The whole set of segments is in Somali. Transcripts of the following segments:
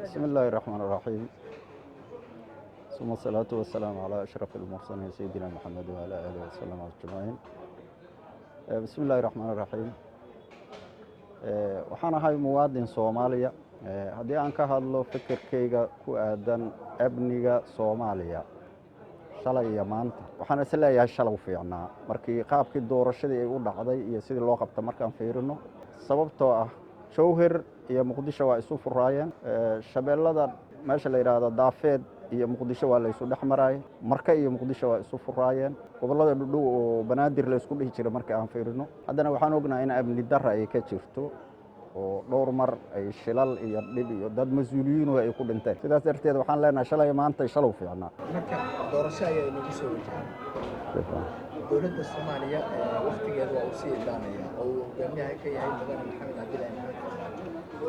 بسم الله الرحمن الرحيم. ثم الصلاة والسلام على أشرف المرسلين سيدنا محمد وعلى آله وسلم أجمعين. بسم الله الرحمن الرحيم. waxaan ahay muwaadin Soomaaliya. Haddii aan ka hadlo fikirkayga ku aadan amniga Soomaaliya shalay iyo maanta waxaan is leeyahay shalay fiicnaa markii qaabkii doorashadii ay u dhacday iyo sidii loo qabta markaan fiirino sababtoo ah Jowhar iyo Muqdisho waa isu furaayeen shabeellada meesha la yiraahdo Daafeed iyo Muqdisho waa la isu dhaxmaray marka iyo Muqdisho waa isu furaayeen gobolada dhudhow oo banaadir la isku dhihi jiray markii aan fiirino haddana waxaan ognahay in amni darro ay ka jirto oo dhowr mar ay shilal iyo dhib iyo dad mas'uuliyiin ay ku dhinteen sidaas darteed waxaan leenahay shalay maanta shalay fiicnaa marka doorasho ayaa inagu soo wajahay dowladda Soomaaliya waqtigeeda waa u sii ilaanaya oo hogaamiyaha ka yahay madaxweyne Maxamed Cabdullaahi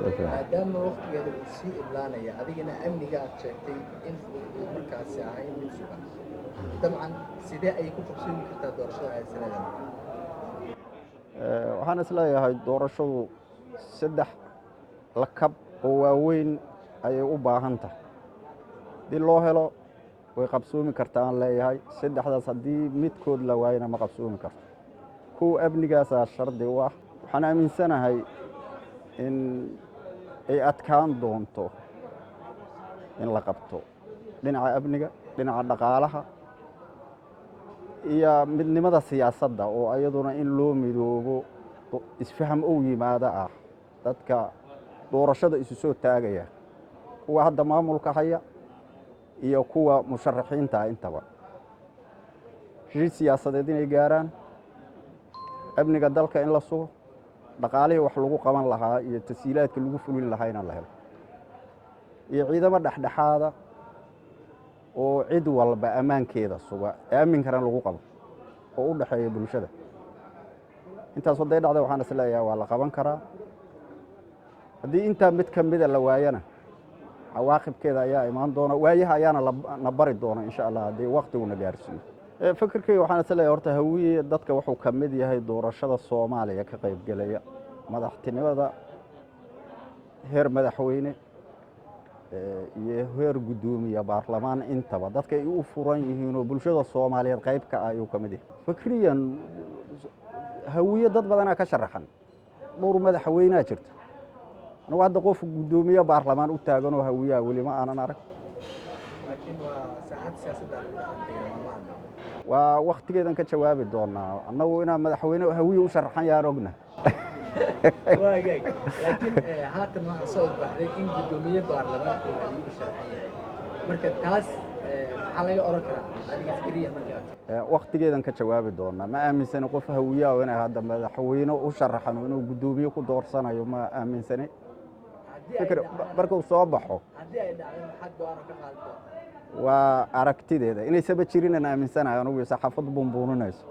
Maxamed maadaama waqtigeeda uu sii ilaanaya adigana amniga aad sheegtay in uu markaasi ahay mid sugan dabcan sidee ay ku qabsan kartaa doorashada ay sanadkan waxaan isleeyahay doorashadu saddex lakab oo waaweyn ayay u baahan tahay dib loo helo way qabsoomi kartaa aan leeyahay saddexdaas haddii midkood la waayana ma qabsoomi karto kuw amnigaasa shardi u ah waxaan aaminsanahay in ay adkaan doonto in la qabto dhinaca amniga dhinaca dhaqaalaha iyo midnimada siyaasadda oo ayaduna in loo midoobo isfaham oo yimaada ah dadka doorashada isu soo taagaya kuwa hadda maamulka haya iyo kuwa musharaxiinta intaba heshiis siyaasadeed inay gaaraan amniga dalka in la sugo dhaqaalihii wax lagu qaban lahaa iyo tasiilaadka lagu fulin lahaa in la helo iyo ciidamo dhexdhexaada oo cid walba ammaankeeda suga aaminkana lagu qabo oo u dhaxeeya bulshada intaas haday dhacdo waxaan is leeyahay waa la qaban karaa haddii intaa mid ka mida la waayana cawaaqibkeeda ayaa imaan doona waayaha ayaana na bari doona insha Allah haddii waqtiguna gaarsiiyo fikirkayga waxaan is leeyahay horta hawiye dadka wuxuu ka mid yahay doorashada Soomaaliya ka qayb galaya madaxtinimada heer madaxweyne iyo heer gudoomiye baarlamaan intaba dadka ay u furan yihiin oo bulshada Soomaaliyeed qayb ka ah ayuu ka mid yahay fikriyan hawiye dad badan ka sharaxan dhowr madaxweyne jirta anigu hadda qof gudoomiye baarlamaan u taagan oo hawiye wali ma aanan arag laakiin waa saacad siyaasadda waa waqtigeedan ka jawaabi doonaa annagu inaan madaxweyne hawiye u sharaxan yaan ogna waagay laakiin haatan waxa soo baxday in gudoomiye baarlamaan uu hawiye u sharaxan yahay marka taas maxaa laga oran karaa adiga fikriya markaa waqtigeedan ka jawaabi doonaa ma aaminsana qof hawiye oo inay hadda madaxweyne u sharaxan inuu gudoomiye ku doorsanayo ma aaminsana fikir markuu soo baxo haddii ay dhacdo maxaa go'aan ka qaadato waa aragtideeda inay sabab jirin aan aaminsanahay anigu saxaafad bumbuuninayso